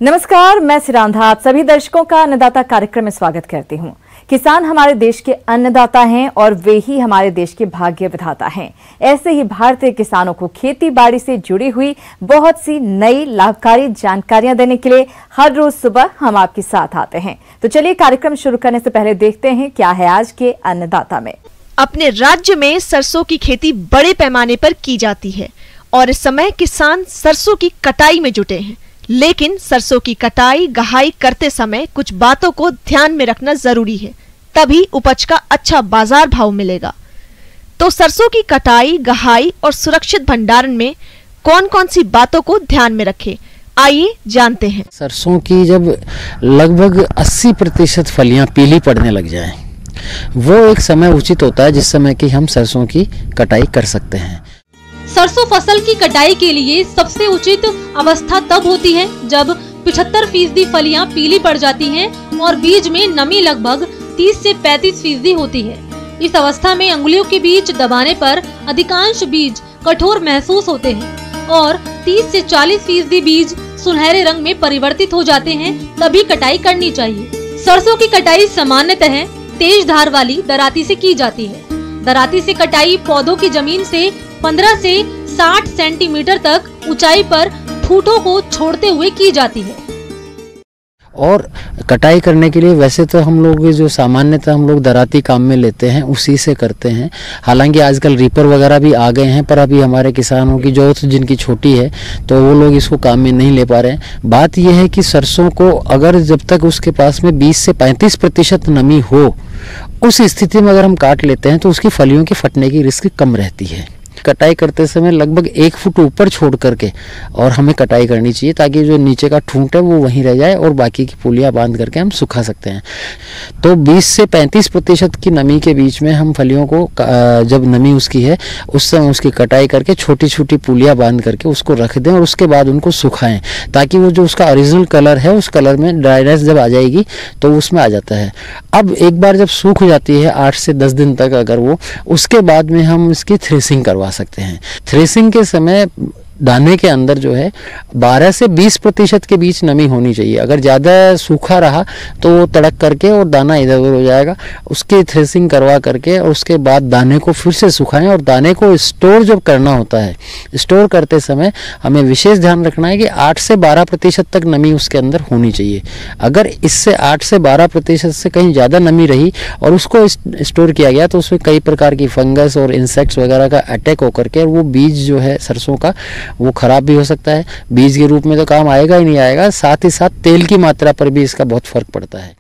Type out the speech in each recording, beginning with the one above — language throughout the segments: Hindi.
नमस्कार, मैं सिरांधा आप सभी दर्शकों का अन्नदाता कार्यक्रम में स्वागत करती हूं। किसान हमारे देश के अन्नदाता हैं और वे ही हमारे देश के भाग्य विधाता हैं। ऐसे ही भारतीय किसानों को खेती बाड़ी से जुड़ी हुई बहुत सी नई लाभकारी जानकारियां देने के लिए हर रोज सुबह हम आपके साथ आते हैं। तो चलिए कार्यक्रम शुरू करने से पहले देखते हैं क्या है आज के अन्नदाता में। अपने राज्य में सरसों की खेती बड़े पैमाने पर की जाती है और इस समय किसान सरसों की कटाई में जुटे हैं। लेकिन सरसों की कटाई गहाई करते समय कुछ बातों को ध्यान में रखना जरूरी है, तभी उपज का अच्छा बाजार भाव मिलेगा। तो सरसों की कटाई, गहाई और सुरक्षित भंडारण में कौन कौन सी बातों को ध्यान में रखें, आइए जानते हैं। सरसों की जब लगभग 80% फलियां पीली पड़ने लग जाएं, वो एक समय उचित होता है जिस समय कि हम सरसों की कटाई कर सकते हैं। सरसों फसल की कटाई के लिए सबसे उचित अवस्था तब होती है जब 75% फलियां पीली पड़ जाती हैं और बीज में नमी लगभग 30 से 35% होती है। इस अवस्था में अंगुलियों के बीच दबाने पर अधिकांश बीज कठोर महसूस होते हैं और 30 से 40% बीज सुनहरे रंग में परिवर्तित हो जाते हैं, तभी कटाई करनी चाहिए। सरसों की कटाई सामान्यतः तेज धार वाली दराती से की जाती है। दराती से कटाई पौधों की जमीन से 15 से 60 सेंटीमीटर तक ऊंचाई पर ठूठों को छोड़ते हुए की जाती है। और कटाई करने के लिए वैसे तो हम लोग जो सामान्यतः हम लोग दराती काम में लेते हैं उसी से करते हैं। हालांकि आजकल रीपर वगैरह भी आ गए हैं, पर अभी हमारे किसानों की जोत जिनकी छोटी है तो वो लोग इसको काम में नहीं ले पा रहे हैं। बात यह है कि सरसों को अगर जब तक उसके पास में 20 से 35% नमी हो, उस स्थिति में अगर हम काट लेते हैं तो उसकी फलियों के फटने की रिस्क कम रहती है। कटाई करते समय लगभग 1 फुट ऊपर छोड़ करके और हमें कटाई करनी चाहिए, ताकि जो नीचे का ठूंठ है वो वहीं रह जाए और बाकी की पुलियां बांध करके हम सुखा सकते हैं। तो 20 से 35% की नमी के बीच में हम फलियों को जब नमी उसकी है उस समय उसकी कटाई करके छोटी छोटी पुलियां बांध करके उसको रख दें और उसके बाद उनको सुखाएं, ताकि वो जो उसका ओरिजिनल कलर है उस कलर में ड्राइनेस जब आ जाएगी तो उसमें आ जाता है। अब एक बार जब सूख जाती है 8 से 10 दिन तक अगर वो, उसके बाद में हम इसकी थ्रेसिंग करवा सकते हैं। थ्रेसिंग के समय दाने के अंदर जो है 12 से 20% के बीच नमी होनी चाहिए। अगर ज़्यादा सूखा रहा तो वो तड़क करके और दाना इधर उधर हो जाएगा। उसकी थ्रेसिंग करवा करके और उसके बाद दाने को फिर से सुखाएं और दाने को स्टोर जब करना होता है, स्टोर करते समय हमें विशेष ध्यान रखना है कि 8 से 12% तक नमी उसके अंदर होनी चाहिए। अगर इससे 8 से 12% से कहीं ज़्यादा नमी रही और उसको स्टोर किया गया तो उसमें कई प्रकार की फंगस और इंसेक्ट्स वगैरह का अटैक होकर के वो बीज जो है सरसों का वो खराब भी हो सकता है। बीज के रूप में तो काम आएगा ही नहीं आएगा, साथ ही साथ तेल की मात्रा पर भी इसका बहुत फर्क पड़ता है।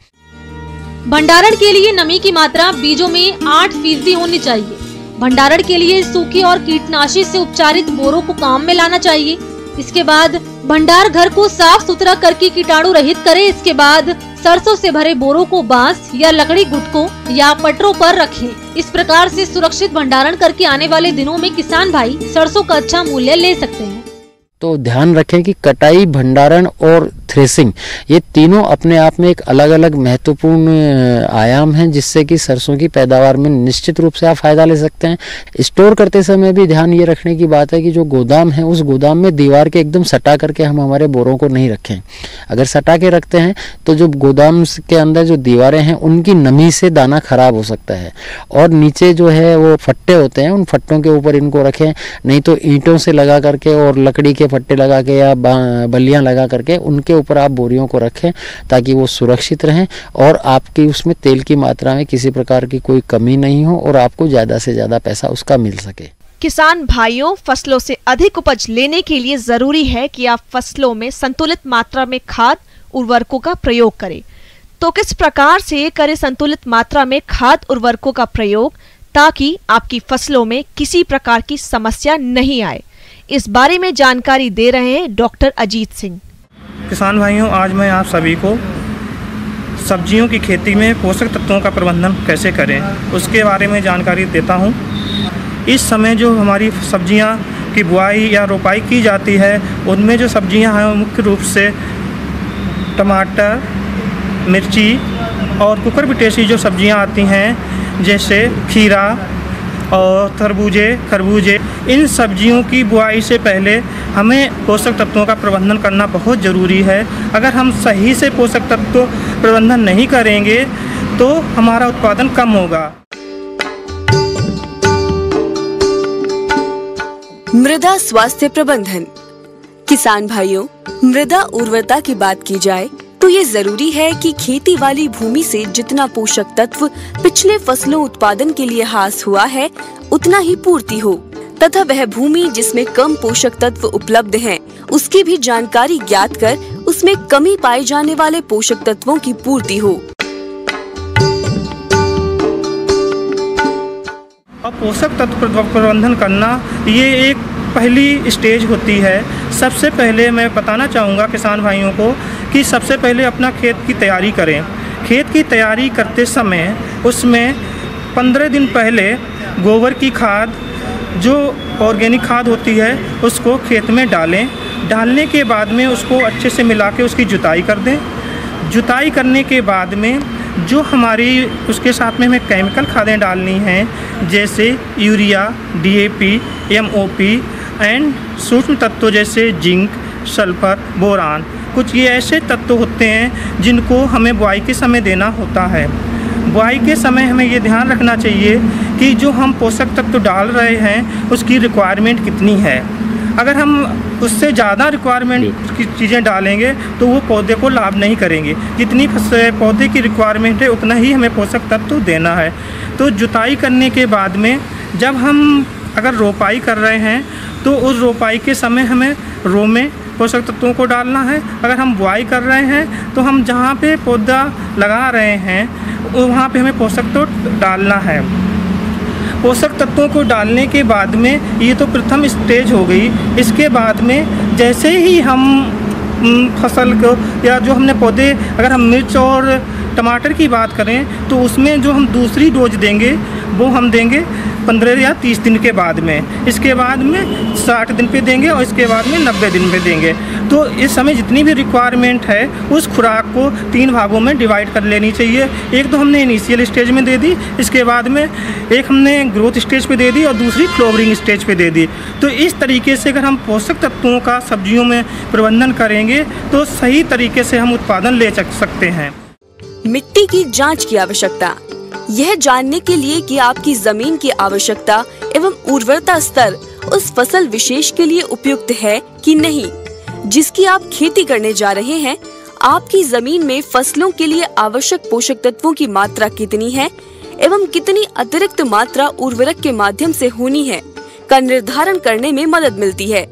भंडारण के लिए नमी की मात्रा बीजों में 8% होनी चाहिए। भंडारण के लिए सूखी और कीटनाशी से उपचारित बोरों को काम में लाना चाहिए। इसके बाद भंडार घर को साफ सुथरा करके कीटाणु रहित करें। इसके बाद सरसों से भरे बोरों को बांस या लकड़ी गुटकों या पटरों पर रखें। इस प्रकार से सुरक्षित भंडारण करके आने वाले दिनों में किसान भाई सरसों का अच्छा मूल्य ले सकते हैं। तो ध्यान रखें कि कटाई, भंडारण और थ्रेसिंग ये तीनों अपने आप में एक अलग अलग महत्वपूर्ण आयाम हैं, जिससे कि सरसों की पैदावार में निश्चित रूप से आप फायदा ले सकते हैं। स्टोर करते समय भी ध्यान ये रखने की बात है कि जो गोदाम है उस गोदाम में दीवार के एकदम सटा करके हम हमारे बोरों को नहीं रखें। अगर सटा के रखते हैं तो जो गोदाम के अंदर जो दीवारें हैं उनकी नमी से दाना खराब हो सकता है और नीचे जो है वो फट्टे होते हैं, उन फट्टों के ऊपर इनको रखें। नहीं तो ईंटों से लगा करके और लकड़ी के फट्टे लगा के या बल्लियां लगा करके उनके ऊपर आप बोरियों को रखें, ताकि वो सुरक्षित रहें और आपकी उसमें तेल की मात्रा में किसी प्रकार की कोई कमी नहीं हो और आपको ज़्यादा से ज़्यादा पैसा उसका मिल सके। किसान भाइयों, फसलों से अधिक उपज लेने के लिए जरूरी है कि आप फसलों में संतुलित मात्रा में खाद उर्वरकों का प्रयोग करें। तो किस प्रकार से करें संतुलित मात्रा में खाद उर्वरकों का प्रयोग, ताकि आपकी फसलों में किसी प्रकार की समस्या नहीं आए, इस बारे में जानकारी दे रहे हैं डॉक्टर अजीत सिंह। किसान भाइयों, आज मैं आप सभी को सब्जियों की खेती में पोषक तत्वों का प्रबंधन कैसे करें उसके बारे में जानकारी देता हूं। इस समय जो हमारी सब्जियां की बुआई या रोपाई की जाती है उनमें जो सब्जियां हैं मुख्य रूप से टमाटर, मिर्ची और कुकुरबिटेसी जो सब्जियां आती हैं, जैसे खीरा, और खरबूजे इन सब्जियों की बुआई से पहले हमें पोषक तत्वों का प्रबंधन करना बहुत ज़रूरी है। अगर हम सही से पोषक तत्व प्रबंधन नहीं करेंगे तो हमारा उत्पादन कम होगा। मृदा स्वास्थ्य प्रबंधन। किसान भाइयों, मृदा उर्वरता की बात की जाए तो ये जरूरी है कि खेती वाली भूमि से जितना पोषक तत्व पिछले फसलों उत्पादन के लिए हास हुआ है उतना ही पूर्ति हो, तथा वह भूमि जिसमें कम पोषक तत्व उपलब्ध हैं, उसकी भी जानकारी ज्ञात कर उसमें कमी पाए जाने वाले पोषक तत्वों की पूर्ति हो। और पोषक तत्व प्रबंधन करना ये एक पहली स्टेज होती है। सबसे पहले मैं बताना चाहूँगा किसान भाइयों को कि सबसे पहले अपना खेत की तैयारी करें। खेत की तैयारी करते समय उसमें 15 दिन पहले गोबर की खाद, जो ऑर्गेनिक खाद होती है, उसको खेत में डालें। डालने के बाद में उसको अच्छे से मिला के उसकी जुताई कर दें। जुताई करने के बाद में जो हमारी उसके साथ में हमें केमिकल खादें डालनी हैं, जैसे यूरिया, DAP, MOP एंड सूक्ष्म तत्व जैसे जिंक, सल्फर, बोरान, कुछ ये ऐसे तत्व होते हैं जिनको हमें बुआई के समय देना होता है। बुआई के समय हमें ये ध्यान रखना चाहिए कि जो हम पोषक तत्व डाल रहे हैं उसकी रिक्वायरमेंट कितनी है। अगर हम उससे ज़्यादा रिक्वायरमेंट की चीज़ें डालेंगे तो वो पौधे को लाभ नहीं करेंगे। जितनी पौधे की रिक्वायरमेंट है उतना ही हमें पोषक तत्व देना है। तो जुताई करने के बाद में जब हम अगर रोपाई कर रहे हैं तो उस रोपाई के समय हमें रो में पोषक तत्वों को डालना है। अगर हम बुआई कर रहे हैं तो हम जहाँ पे पौधा लगा रहे हैं वहाँ पे हमें पोषक तत्व डालना है। पोषक तत्वों को डालने के बाद में ये तो प्रथम स्टेज हो गई। इसके बाद में जैसे ही हम फसल को या जो हमने पौधे, अगर हम मिर्च और टमाटर की बात करें तो उसमें जो हम दूसरी डोज देंगे वो हम देंगे 15 या 30 दिन के बाद में। इसके बाद में 60 दिन पे देंगे और इसके बाद में 90 दिन पे देंगे। तो इस समय जितनी भी रिक्वायरमेंट है उस खुराक को 3 भागों में डिवाइड कर लेनी चाहिए। एक तो हमने इनिशियल स्टेज में दे दी, इसके बाद में एक हमने ग्रोथ स्टेज पे दे दी और दूसरी फ्लावरिंग स्टेज पे दे दी। तो इस तरीके से अगर हम पोषक तत्वों का सब्जियों में प्रबंधन करेंगे तो सही तरीके से हम उत्पादन ले सकते हैं। मिट्टी की जांच की आवश्यकता। यह जानने के लिए कि आपकी जमीन की आवश्यकता एवं उर्वरता स्तर उस फसल विशेष के लिए उपयुक्त है कि नहीं, जिसकी आप खेती करने जा रहे हैं, आपकी जमीन में फसलों के लिए आवश्यक पोषक तत्वों की मात्रा कितनी है एवं कितनी अतिरिक्त मात्रा उर्वरक के माध्यम से होनी है का निर्धारण करने में मदद मिलती है।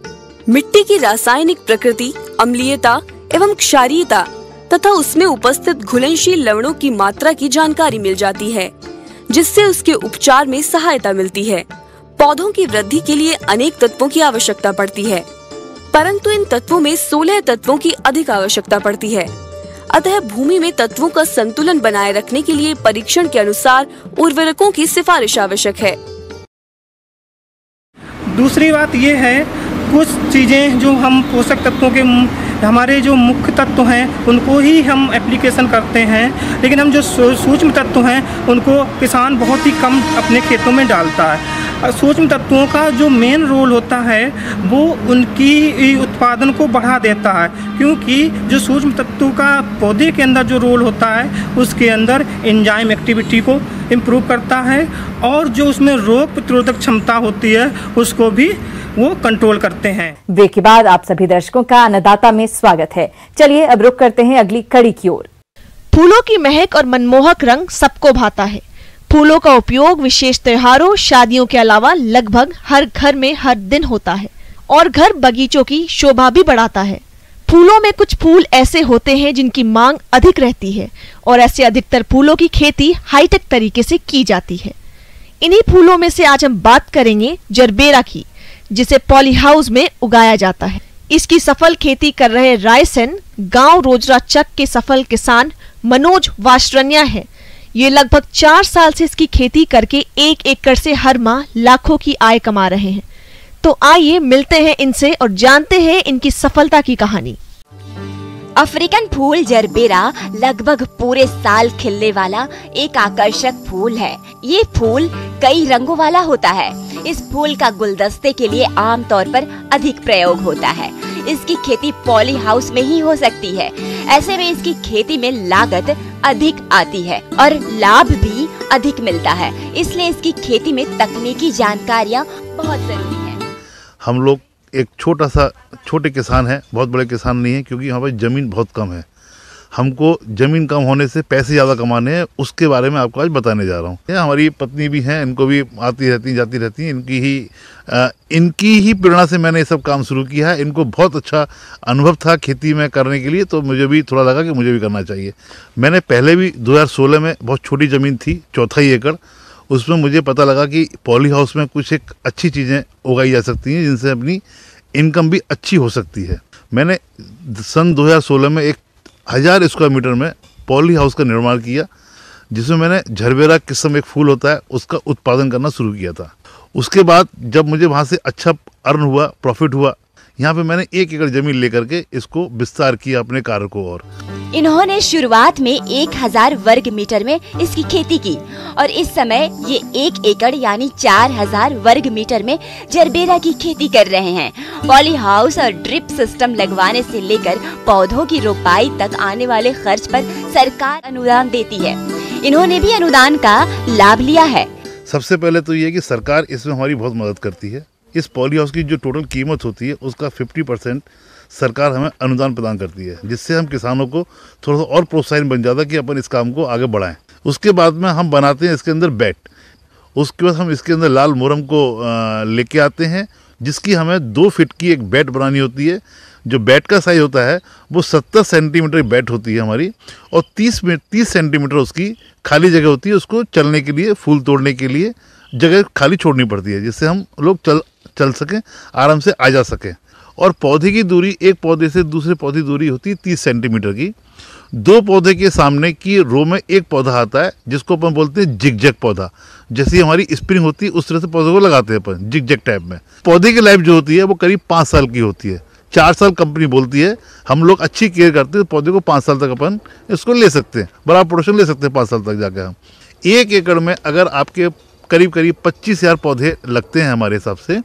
मिट्टी की रासायनिक प्रकृति, अम्लीयता एवं क्षारीयता तथा उसमें उपस्थित घुलनशील लवणों की मात्रा की जानकारी मिल जाती है, जिससे उसके उपचार में सहायता मिलती है। पौधों की वृद्धि के लिए अनेक तत्वों की आवश्यकता पड़ती है, परंतु इन तत्वों में 16 तत्वों की अधिक आवश्यकता पड़ती है। अतः भूमि में तत्वों का संतुलन बनाए रखने के लिए परीक्षण के अनुसार उर्वरकों की सिफारिश आवश्यक है। दूसरी बात ये है, कुछ चीज़ें जो हम पोषक तत्वों के हमारे जो मुख्य तत्व हैं उनको ही हम एप्लीकेशन करते हैं, लेकिन हम जो सूक्ष्म तत्व हैं उनको किसान बहुत ही कम अपने खेतों में डालता है। सूक्ष्म तत्वों का जो मेन रोल होता है वो उनकी उत्पादन को बढ़ा देता है, क्योंकि जो सूक्ष्म तत्वों का पौधे के अंदर जो रोल होता है उसके अंदर एंजाइम एक्टिविटी को इम्प्रूव करता है और जो उसमें रोग प्रतिरोधक क्षमता होती है उसको भी वो कंट्रोल करते हैं। ब्रेक के बाद आप सभी दर्शकों का अन्नदाता में स्वागत है। चलिए अब रुक करते हैं अगली कड़ी की ओर। फूलों की महक और मनमोहक रंग सबको भाता है। फूलों का उपयोग विशेष त्योहारों, शादियों के अलावा लगभग हर घर में हर दिन होता है और घर बगीचों की शोभा भी बढ़ाता है। फूलों में कुछ फूल ऐसे होते हैं जिनकी मांग अधिक रहती है और ऐसे अधिकतर फूलों की खेती हाईटेक तरीके से की जाती है। इन्हीं फूलों में से आज हम बात करेंगे जरबेरा की, जिसे पॉली हाउस में उगाया जाता है। इसकी सफल खेती कर रहे रायसेन गांव रोजरा चक के सफल किसान मनोज वाशरन्या है। ये लगभग 4 साल से इसकी खेती करके 1 एकड़ से हर माह लाखों की आय कमा रहे हैं। तो आइए मिलते हैं इनसे और जानते हैं इनकी सफलता की कहानी। अफ्रीकन फूल जरबेरा लगभग पूरे साल खिलने वाला एक आकर्षक फूल है। ये फूल कई रंगों वाला होता है। इस फूल का गुलदस्ते के लिए आमतौर पर अधिक प्रयोग होता है। इसकी खेती पॉली हाउस में ही हो सकती है। ऐसे में इसकी खेती में लागत अधिक आती है और लाभ भी अधिक मिलता है। इसलिए इसकी खेती में तकनीकी जानकारियाँ बहुत जरूरी है। हम लोग एक छोटे किसान हैं, बहुत बड़े किसान नहीं हैं, क्योंकि यहाँ पर ज़मीन बहुत कम है। हमको ज़मीन कम होने से पैसे ज़्यादा कमाने हैं, उसके बारे में आपको आज बताने जा रहा हूँ। हमारी पत्नी भी हैं, इनको भी आती रहती जाती रहती हैं। इनकी ही प्रेरणा से मैंने ये सब काम शुरू किया है। इनको बहुत अच्छा अनुभव था खेती में करने के लिए, तो मुझे भी थोड़ा लगा कि मुझे भी करना चाहिए। मैंने पहले भी 2016 में बहुत छोटी ज़मीन थी, 4 एकड़, उसमें मुझे पता लगा कि पॉली हाउस में कुछ एक अच्छी चीज़ें उगाई जा सकती हैं जिनसे अपनी इनकम भी अच्छी हो सकती है। मैंने सन 2016 में 1000 स्क्वायर मीटर में पॉली हाउस का निर्माण किया, जिसमें मैंने झरबेरा किस्म एक फूल होता है उसका उत्पादन करना शुरू किया था। उसके बाद जब मुझे वहाँ से अच्छा अर्न हुआ, प्रॉफिट हुआ, यहाँ पे मैंने 1 एकड़ जमीन लेकर के इसको विस्तार किया अपने कार्य को। और इन्होंने शुरुआत में 1000 वर्ग मीटर में इसकी खेती की और इस समय ये 1 एकड़ यानी 4000 वर्ग मीटर में जरबेरा की खेती कर रहे हैं। पॉली हाउस और ड्रिप सिस्टम लगवाने से लेकर पौधों की रोपाई तक आने वाले खर्च पर सरकार अनुदान देती है। इन्होंने भी अनुदान का लाभ लिया है। सबसे पहले तो ये कि सरकार इसमें हमारी बहुत मदद करती है। इस पॉली हाउस की जो टोटल कीमत होती है उसका 50% सरकार हमें अनुदान प्रदान करती है, जिससे हम किसानों को थोड़ा सा और प्रोत्साहन बन जाता है कि अपन इस काम को आगे बढ़ाएं। उसके बाद में हम बनाते हैं इसके अंदर बैट। उसके बाद हम इसके अंदर लाल मुरम को लेके आते हैं, जिसकी हमें 2 फीट की एक बैट बनानी होती है। जो बैट का साइज होता है वो 70 सेंटीमीटर की बैट होती है हमारी, और 30 सेंटीमीटर उसकी खाली जगह होती है। उसको चलने के लिए, फूल तोड़ने के लिए जगह खाली छोड़नी पड़ती है, जिससे हम लोग चल सकें, आराम से आ जा सकें। और पौधे की दूरी, एक पौधे से दूसरे पौधे की दूरी होती है 30 सेंटीमीटर की। 2 पौधे के सामने की रो में एक पौधा आता है, जिसको अपन बोलते हैं जिगजैग पौधा। जैसी हमारी स्प्रिंग होती है उस तरह से पौधे को लगाते हैं अपन जिगजैग टाइप में। पौधे की लाइफ जो होती है वो करीब 5 साल की होती है। 4 साल कंपनी बोलती है। हम लोग अच्छी केयर करते हैं तो पौधे को 5 साल तक अपन इसको ले सकते हैं, बड़ा प्रोडक्शन ले सकते हैं 5 साल तक जाके हम। 1 एकड़ में अगर आपके करीब 25,000 पौधे लगते हैं हमारे हिसाब से।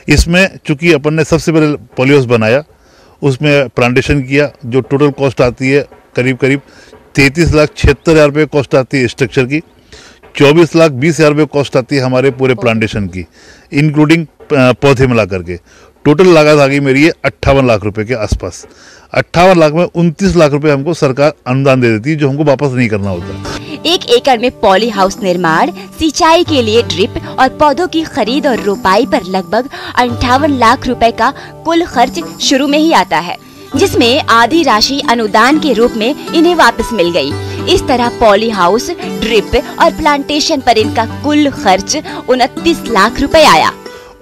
इसमें चूंकि अपन ने सबसे पहले पॉली हाउस बनाया, उसमें प्लांटेशन किया, जो टोटल कॉस्ट आती है करीब 33,76,000 रुपये कॉस्ट आती है स्ट्रक्चर की। 24,20,000 रुपये कॉस्ट आती है हमारे पूरे प्लांटेशन की, इंक्लूडिंग पौधे मिला करके। टोटल लागत आ गई मेरी ये 58 लाख रुपए के आसपास। 58 लाख में 29 लाख रुपए हमको सरकार अनुदान दे देती है, जो हमको वापस नहीं करना होता। 1 एकड़ में पॉली हाउस निर्माण, सिंचाई के लिए ड्रिप और पौधों की खरीद और रोपाई पर लगभग 58 लाख रुपए का कुल खर्च शुरू में ही आता है, जिसमें आधी राशि अनुदान के रूप में इन्हें वापस मिल गई। इस तरह पॉली हाउस, ड्रिप और प्लांटेशन पर इनका कुल खर्च 29 लाख रुपए आया।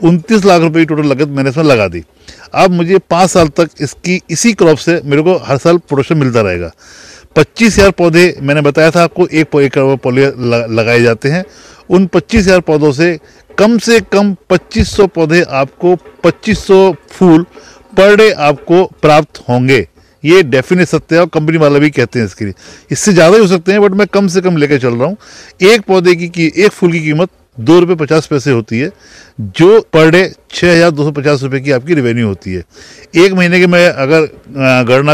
29 लाख रुपए की टोटल लागत मैंने इसमें लगा दी। अब मुझे 5 साल तक इसी क्रॉप से मेरे को हर साल प्रोडक्शन मिलता रहेगा। 25,000 पौधे मैंने बताया था आपको, 1 एकड़ में पौधे लगाए जाते हैं। उन 25,000 पौधों से कम 2500 पौधे आपको, 2500 फूल पर डे आपको प्राप्त होंगे। ये डेफिनेट सत्य है और कंपनी वाला भी कहते हैं इसके लिए। इससे ज़्यादा ही हो सकते हैं, बट मैं कम से कम लेकर चल रहा हूँ। एक फूल की कीमत 2 रुपये 50 पैसे होती है, जो पर डे 6,250 रुपये की आपकी रेवेन्यू होती है। 1 महीने के मैं अगर गणना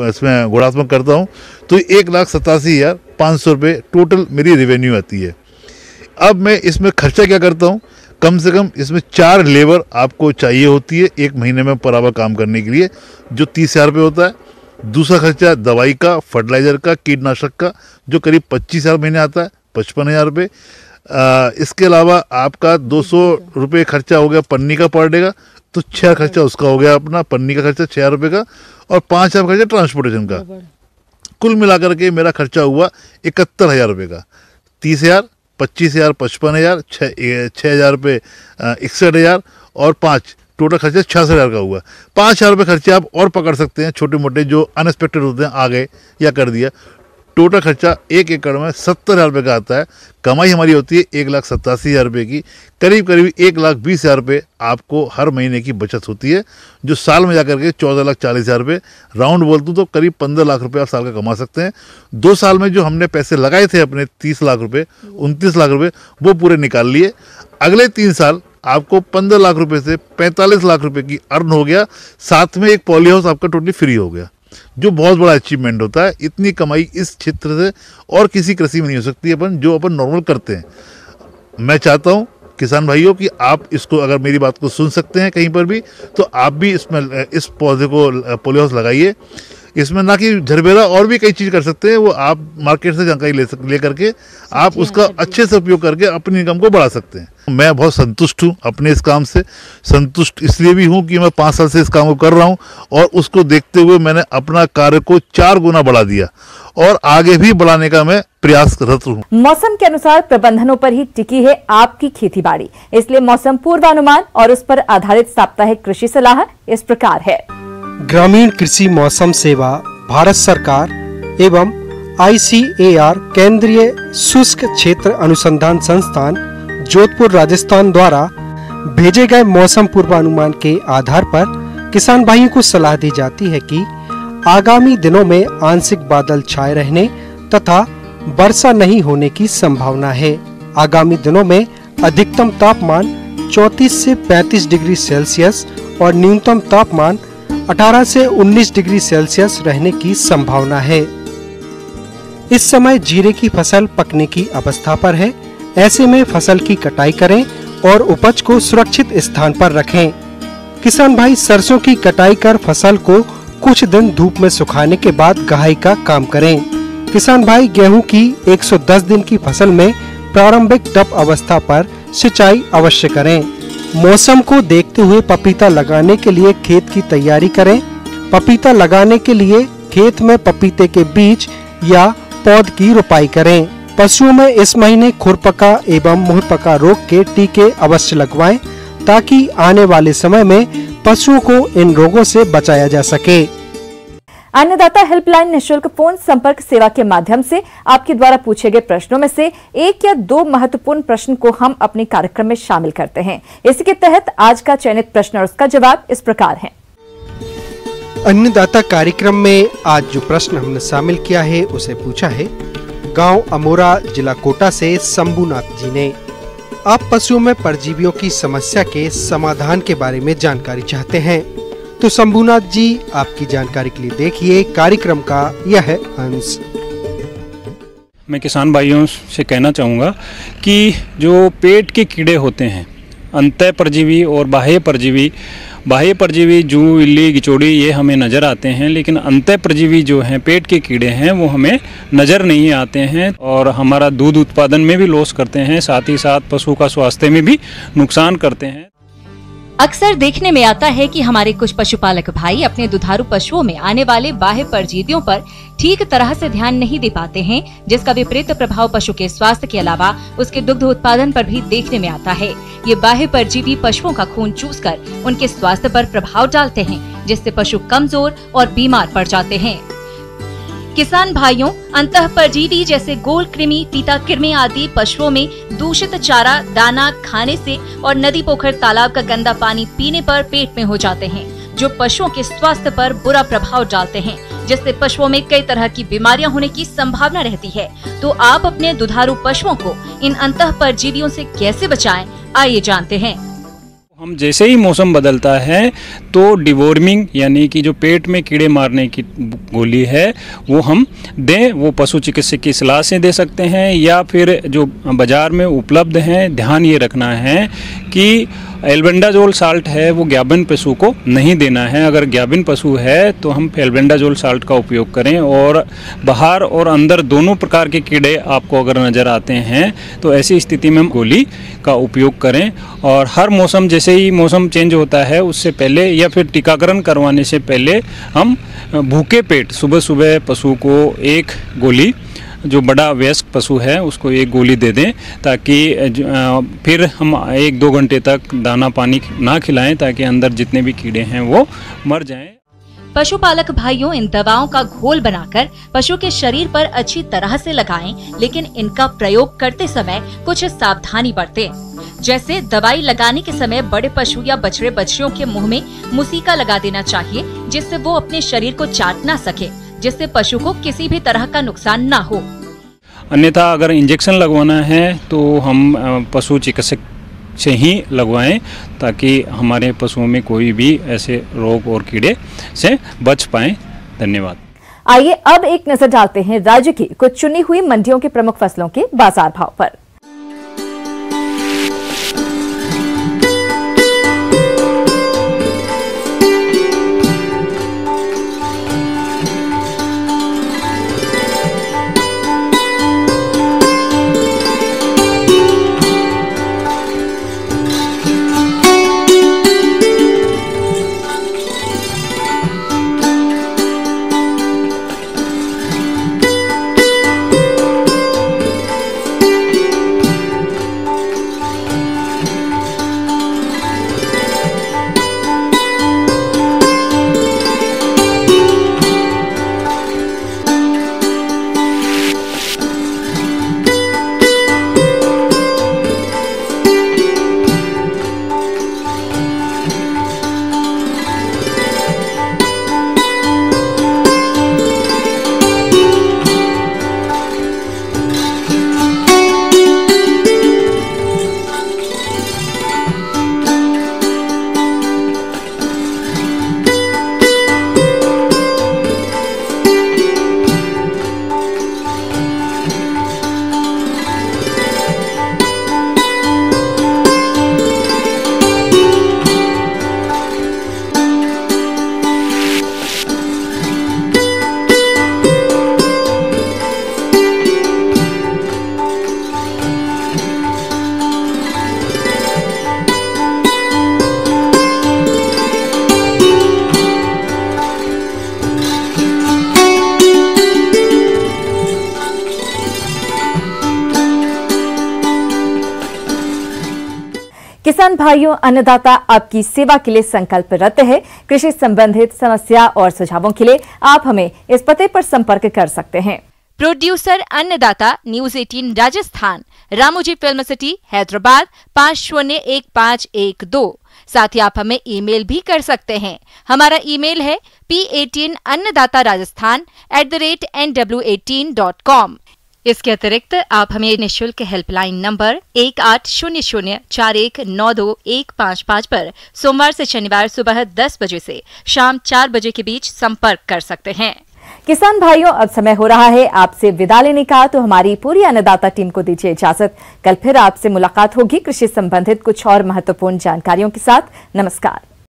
इसमें गुणात्मक करता हूँ तो 1,87,500 रुपये टोटल मेरी रेवेन्यू आती है। अब मैं इसमें खर्चा क्या करता हूँ, कम से कम इसमें 4 लेबर आपको चाहिए होती है 1 महीने में बराबर काम करने के लिए, जो 30,000 रुपये होता है। दूसरा खर्चा दवाई का, फर्टिलाइजर का, कीटनाशक का, जो करीब 25,000 महीने आता है, 55,000 रुपये। इसके अलावा आपका 200 रुपये खर्चा हो गया पन्नी का पर डे का, तो 6 खर्चा उसका हो गया अपना, पन्नी का खर्चा 6,000 रुपये का, और 5,000 खर्चा ट्रांसपोर्टेशन का। कुल मिलाकर के मेरा खर्चा हुआ 71,000 रुपये का। 30,000, 25,000, 55,000, 6,000 रुपये 61,000 और 5 टोटल खर्चा 66,000 का हुआ। 5,000 रुपये खर्चे आप और पकड़ सकते हैं, छोटे मोटे जो अनएक्सपेक्टेड होते हैं, आ गए या कर दिया। टोटल खर्चा 1 एकड़ में 70,000 रुपये का आता है। कमाई हमारी होती है 1,87,000 रुपये की। करीब 1,20,000 रुपये आपको हर महीने की बचत होती है, जो साल में जाकर के 14,40,000 रुपये, राउंड बोल दूँ तो करीब 15 लाख रुपये आप साल का कमा सकते हैं। 2 साल में जो हमने पैसे लगाए थे अपने 30 लाख रुपये, 29 लाख रुपये वो पूरे निकाल लिए। अगले 3 साल आपको 15 लाख रुपये से 45 लाख रुपये की अर्न हो गया, साथ में एक पॉली हाउस आपका टोटली फ्री हो गया, जो बहुत बड़ा अचीवमेंट होता है। इतनी कमाई इस क्षेत्र से और किसी कृषि में नहीं हो सकती अपन जो अपन नॉर्मल करते हैं। मैं चाहता हूँ किसान भाइयों कि आप इसको, अगर मेरी बात को सुन सकते हैं कहीं पर भी, तो आप भी इसमें इस पौधे को पॉली हाउस लगाइए। इसमें ना कि झरबेरा और भी कई चीज़ कर सकते हैं, वो आप मार्केट से जानकारी ले करके आप उसका अच्छे से उपयोग करके अपनी इनकम को बढ़ा सकते हैं। मैं बहुत संतुष्ट हूँ अपने इस काम से। संतुष्ट इसलिए भी हूँ कि मैं 5 साल से इस काम को कर रहा हूँ और उसको देखते हुए मैंने अपना कार्य को 4 गुना बढ़ा दिया और आगे भी बढ़ाने का मैं प्रयासरत हूँ। मौसम के अनुसार प्रबंधनों पर ही टिकी है आपकी खेतीबाड़ी, इसलिए मौसम पूर्वानुमान और उस पर आधारित साप्ताहिक कृषि सलाह इस प्रकार है। ग्रामीण कृषि मौसम सेवा भारत सरकार एवं ICAR केंद्रीय शुष्क क्षेत्र अनुसंधान संस्थान जोधपुर राजस्थान द्वारा भेजे गए मौसम पूर्वानुमान के आधार पर किसान भाइयों को सलाह दी जाती है कि आगामी दिनों में आंशिक बादल छाए रहने तथा वर्षा नहीं होने की संभावना है। आगामी दिनों में अधिकतम तापमान 34 से 35 डिग्री सेल्सियस और न्यूनतम तापमान 18 से 19 डिग्री सेल्सियस रहने की संभावना है। इस समय जीरे की फसल पकने की अवस्था पर है। ऐसे में फसल की कटाई करें और उपज को सुरक्षित स्थान पर रखें। किसान भाई सरसों की कटाई कर फसल को कुछ दिन धूप में सुखाने के बाद गहाई का काम करें। किसान भाई गेहूं की 110 दिन की फसल में प्रारंभिक टप अवस्था पर सिंचाई अवश्य करें। मौसम को देखते हुए पपीता लगाने के लिए खेत की तैयारी करें। पपीता लगाने के लिए खेत में पपीते के बीज या पौध की रोपाई करें। पशुओं में इस महीने खुरपका एवं मुहपका रोग के टीके अवश्य लगवाएं, ताकि आने वाले समय में पशुओं को इन रोगों से बचाया जा सके। अन्नदाता हेल्पलाइन निःशुल्क फोन संपर्क सेवा के माध्यम से आपके द्वारा पूछे गए प्रश्नों में से 1 या 2 महत्वपूर्ण प्रश्न को हम अपने कार्यक्रम में शामिल करते हैं। इसके तहत आज का चयनित प्रश्न और उसका जवाब इस प्रकार है। अन्नदाता कार्यक्रम में आज जो प्रश्न हमने शामिल किया है उसे पूछा है गांव अमोरा जिला कोटा से शंभुनाथ जी ने। आप पशुओं में परजीवियों की समस्या के समाधान के बारे में जानकारी चाहते हैं, तो शंभुनाथ जी आपकी जानकारी के लिए देखिए कार्यक्रम का यह अंश। मैं किसान भाइयों से कहना चाहूँगा कि जो पेट के कीड़े होते हैं, अंतः परजीवी और बाह्य परजीवी जूं, इल्ली, गिचौड़ी ये हमें नज़र आते हैं, लेकिन अंतः परजीवी जो हैं पेट के कीड़े हैं वो हमें नज़र नहीं आते हैं और हमारा दूध उत्पादन में भी लॉस करते हैं, साथ ही साथ पशु का स्वास्थ्य में भी नुकसान करते हैं। अक्सर देखने में आता है कि हमारे कुछ पशुपालक भाई अपने दुधारू पशुओं में आने वाले बाह्य परजीवियों पर ठीक तरह से ध्यान नहीं दे पाते हैं, जिसका विपरीत प्रभाव पशु के स्वास्थ्य के अलावा उसके दुग्ध उत्पादन पर भी देखने में आता है। ये बाह्य परजीवी पशुओं का खून चूसकर उनके स्वास्थ्य पर प्रभाव डालते हैं, जिससे पशु कमजोर और बीमार पड़ जाते हैं। किसान भाइयों, अंतः परजीवी जैसे गोल कृमि, तीता कृमि आदि पशुओं में दूषित चारा दाना खाने से और नदी पोखर तालाब का गंदा पानी पीने पर पेट में हो जाते हैं, जो पशुओं के स्वास्थ्य पर बुरा प्रभाव डालते हैं, जिससे पशुओं में कई तरह की बीमारियां होने की संभावना रहती है। तो आप अपने दुधारू पशुओं को इन अंतः परजीवियों से कैसे बचाएं, आइए जानते हैं। हम जैसे ही मौसम बदलता है तो डिवॉर्मिंग यानी कि जो पेट में कीड़े मारने की गोली है वो हम दें, वो पशु चिकित्सक की सलाह से दे सकते हैं या फिर जो बाज़ार में उपलब्ध हैं। ध्यान ये रखना है कि एल्बेंडाजोल साल्ट है वो ग्याबिन पशु को नहीं देना है। अगर ग्याबिन पशु है तो हम एल्बेंडाजोल साल्ट का उपयोग करें, और बाहर और अंदर दोनों प्रकार के कीड़े आपको अगर नज़र आते हैं तो ऐसी स्थिति में हम गोली का उपयोग करें। और हर मौसम, जैसे ही मौसम चेंज होता है उससे पहले या फिर टीकाकरण करवाने से पहले हम भूखे पेट सुबह सुबह पशु को एक गोली, जो बड़ा वयस्क पशु है उसको एक गोली दे दें, ताकि फिर हम 1-2 घंटे तक दाना पानी ना खिलाएं, ताकि अंदर जितने भी कीड़े हैं वो मर जाएं। पशुपालक भाइयों, इन दवाओं का घोल बनाकर पशु के शरीर पर अच्छी तरह से लगाएं, लेकिन इनका प्रयोग करते समय कुछ सावधानी बरतें। जैसे दवाई लगाने के समय बड़े पशु या बछड़े बछड़ियों के मुंह में मुसीका लगा देना चाहिए, जिससे वो अपने शरीर को चाट ना सके, जिससे पशु को किसी भी तरह का नुकसान ना हो। अन्यथा अगर इंजेक्शन लगवाना है तो हम पशु चिकित्सक से ही लगवाएं, ताकि हमारे पशुओं में कोई भी ऐसे रोग और कीड़े से बच पाएं। धन्यवाद। आइए अब एक नजर डालते हैं राज्य की कुछ चुनी हुई मंडियों के प्रमुख फसलों के बाजार भाव पर। किसान भाइयों, अन्नदाता आपकी सेवा के लिए संकल्परत है। कृषि संबंधित समस्या और सुझावों के लिए आप हमें इस पते पर संपर्क कर सकते हैं। प्रोड्यूसर अन्नदाता, news 18 Rajasthan, Ramoji film city, Hyderabad 501512। साथ ही आप हमें ईमेल भी कर सकते हैं। हमारा ईमेल है p18annadatarajaasthan@nw18.com। इसके अतिरिक्त आप हमें निःशुल्क हेल्पलाइन नंबर 18004192-155 पर सोमवार से शनिवार सुबह 10 बजे से शाम 4 बजे के बीच संपर्क कर सकते हैं। किसान भाइयों, अब समय हो रहा है आपसे विदा लेने का, तो हमारी पूरी अन्नदाता टीम को दीजिए इजाजत। कल फिर आपसे मुलाकात होगी कृषि संबंधित कुछ और महत्वपूर्ण जानकारियों के साथ। नमस्कार।